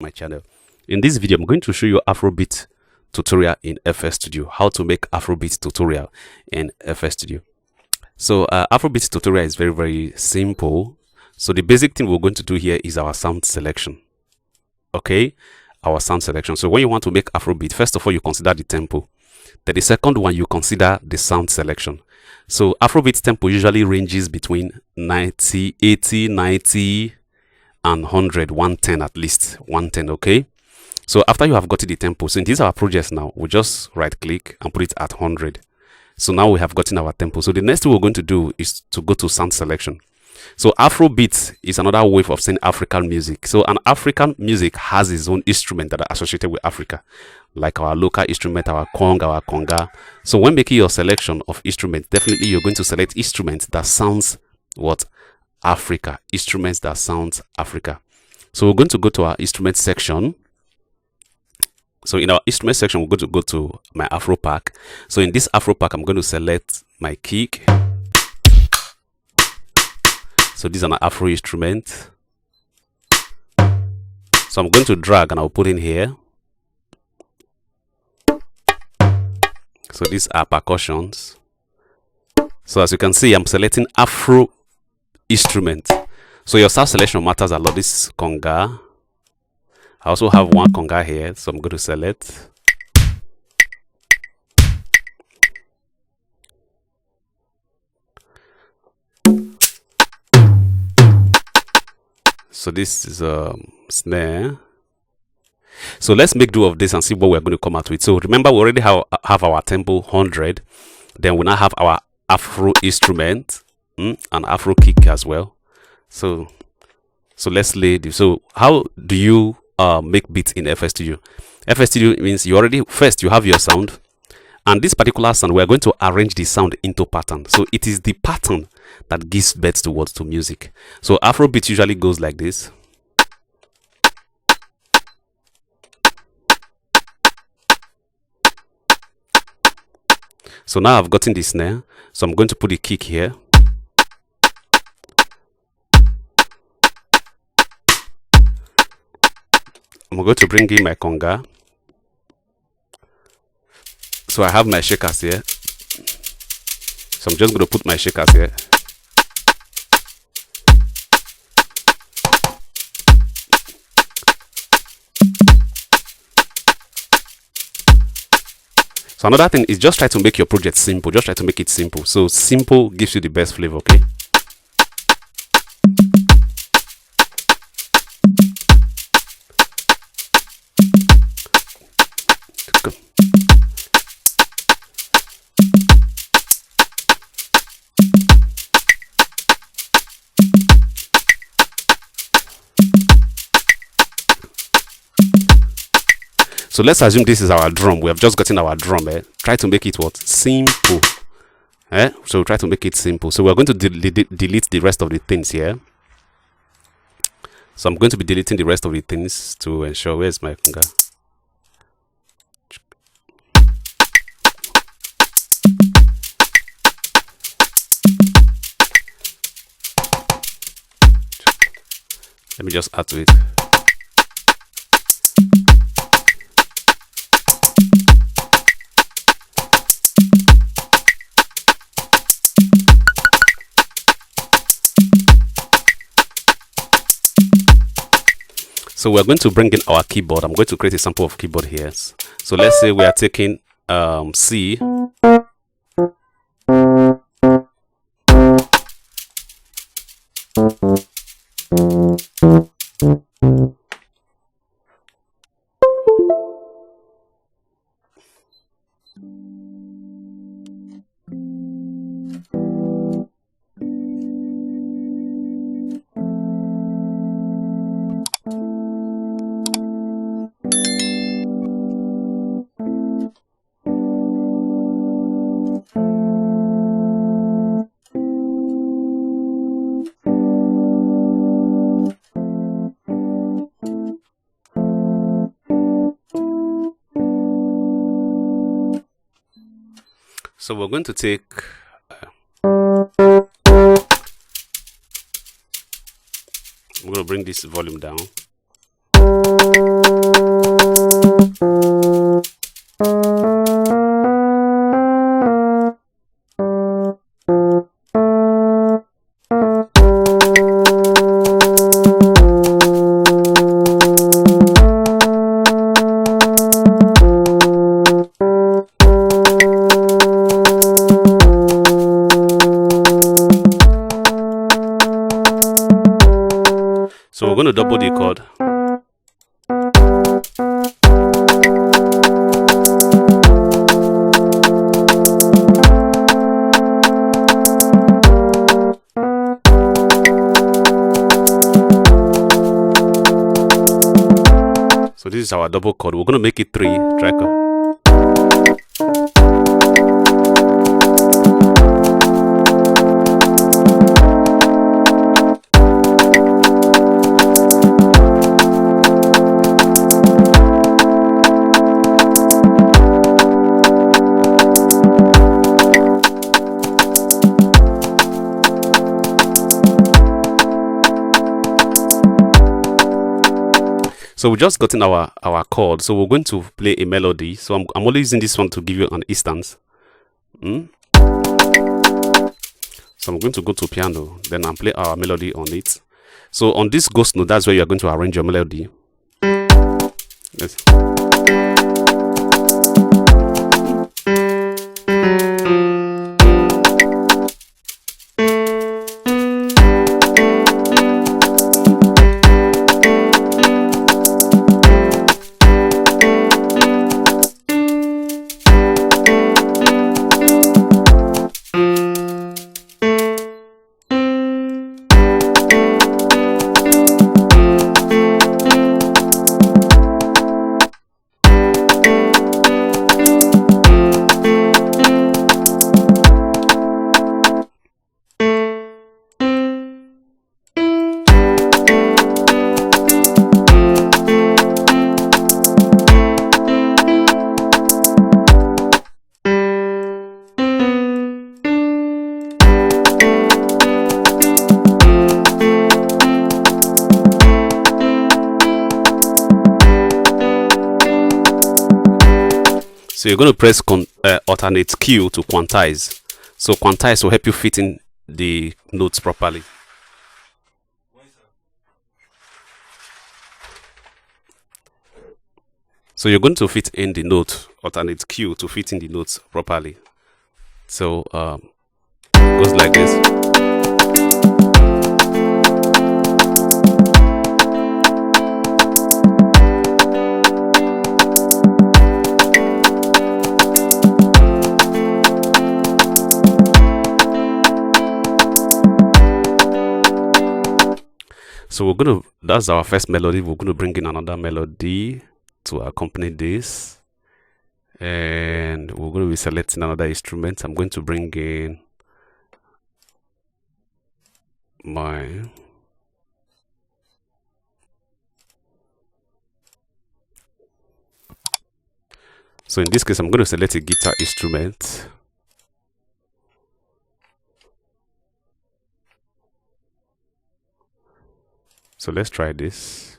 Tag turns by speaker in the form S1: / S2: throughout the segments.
S1: my channel. In this video, I'm going to show you Afrobeat tutorial in FL Studio, how to make Afrobeat tutorial in FL Studio. So Afrobeat tutorial is very simple. So the basic thing we're going to do here is our sound selection. Okay, our sound selection. So when you want to make Afrobeat, first of all, you consider the tempo. Then the second one, you consider the sound selection. So Afrobeat tempo usually ranges between 90, 80, 90 and 100, 110 at least, 110. Okay, so after you have gotten the tempo, so in these our projects now, we just right click and put it at 100. So now we have gotten our tempo. So the next thing we're going to do is to go to sound selection. So Afrobeat is another way of saying African music. So an African music has its own instrument that are associated with Africa, like our local instrument, our Kong, our Konga. So when making your selection of instruments, definitely you're going to select instruments that sounds what? Africa. Instruments that sounds Africa. So we're going to go to our instrument section. So in our instrument section, we're going to go to my Afro pack. So in this Afro pack, I'm going to select my kick. So this is an Afro instrument. So I'm going to drag and I'll put in here. So these are percussions. So as you can see, I'm selecting Afro instrument. So your sound selection matters a lot. This is Konga. I also have one Konga here, so I'm going to select. So this is a snare. So let's make do of this and see what we're going to come out with. So remember, we already have our tempo 100. Then we now have our Afro instrument and Afro kick as well. So let's lay this. So how do you make beats in FL Studio? FL Studio means you already first you have your sound, and this particular sound we are going to arrange the sound into pattern. So it is the pattern that gives birth to words to music. So Afrobeat usually goes like this. So now I've gotten the snare, so I'm going to put the kick here. I'm going to bring in my Konga. So I have my shakers here. So I'm just going to put my shakers here. So another thing is just try to make your project simple. Just try to make it simple. So simple gives you the best flavor, okay? So let's assume this is our drum. We have just gotten our drum. Try to make it what? Simple. So try to make it simple. So we're going to delete the rest of the things here. So I'm going to be deleting the rest of the things to ensure. Where's my Konga? Let me just add to it. So we're going to bring in our keyboard. I'm going to create a sample of keyboard here. So let's say we are taking C. So we're going to take I'm going to bring this volume down. So this is our double chord. We're going to make it 3 tracker. So we just gotten our chord. So we're going to play a melody. So I'm only using this one to give you an instance. So I'm going to go to piano, then I'll play our melody on it. So on this ghost note, that's where you're going to arrange your melody. Yes. So you're going to press alternate Q to quantize. So quantize will help you fit in the notes properly. So you're going to fit in the note, alternate Q to fit in the notes properly. So it goes like this. So that's our first melody. We're going to bring in another melody to accompany this. And we're going to be selecting another instrument. I'm going to bring in so in this case, I'm going to select a guitar instrument. So let's try this.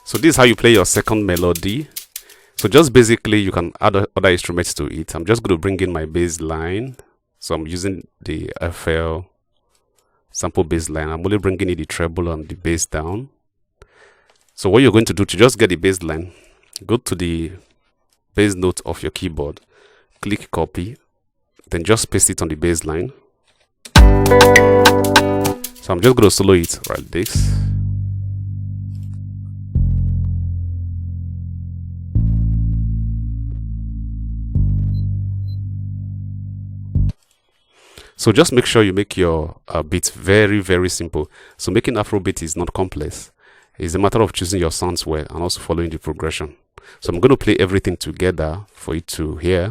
S1: So this is how you play your second melody. So just basically you can add other instruments to it. I'm just going to bring in my bass line. So I'm using the FL sample bass line. I'm only bringing in the treble and the bass down. So what you're going to do to just get the bass line, go to the bass note of your keyboard, click copy, then just paste it on the bass line. So I'm just going to solo it like this. So just make sure you make your beats very, very simple. So making Afrobeat is not complex. It's a matter of choosing your sounds well and also following the progression. So I'm going to play everything together for you to hear.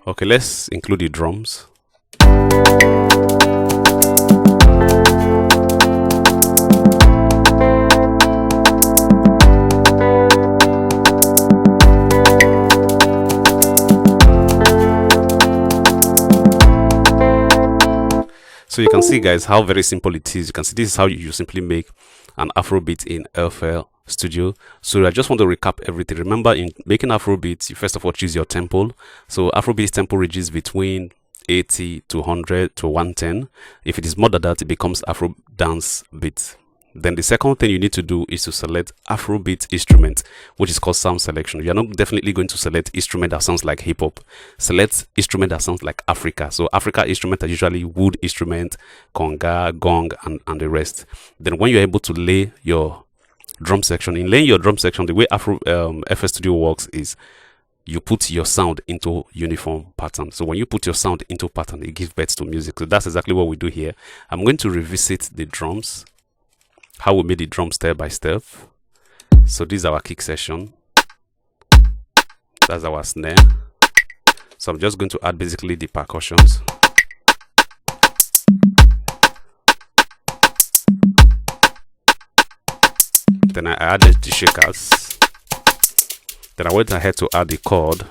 S1: Okay, let's include the drums. So you can see, guys, how very simple it is. You can see this is how you simply make an Afrobeat in FL Studio. So I just want to recap everything. Remember, in making Afrobeat, you first of all choose your tempo. So Afrobeat tempo ranges between 80 to 100 to 110. If it is more than that, it becomes Afro dance beat. Then the second thing you need to do is to select Afrobeat instrument, which is called sound selection. You're not definitely going to select instrument that sounds like hip hop. Select instrument that sounds like Africa. So Africa instruments are usually wood instrument, conga, gong, and the rest. Then when you're able to lay your drum section, in laying your drum section, the way FL Studio works is you put your sound into uniform pattern. So when you put your sound into pattern, it gives birth to music. So that's exactly what we do here. I'm going to revisit the drums, how we made the drum step by step. So this is our kick session. That's our snare. So I'm just going to add basically the percussions. Then I added the shakers. Then I went ahead to add the chord,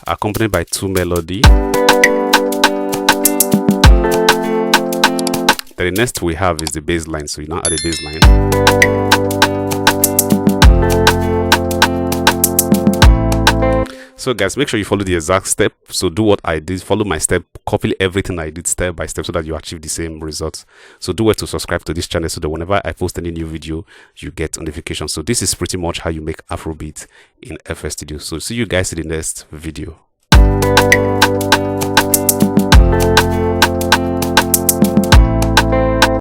S1: accompanied by 2 melody. Then the next we have is the bass line. So you now add a bass line. So guys, make sure you follow the exact step. So do what I did, follow my step, copy everything I did step by step so that you achieve the same results. So do it to subscribe to this channel so that whenever I post any new video, you get notifications. So this is pretty much how you make Afrobeat in FL Studio. So see you guys in the next video.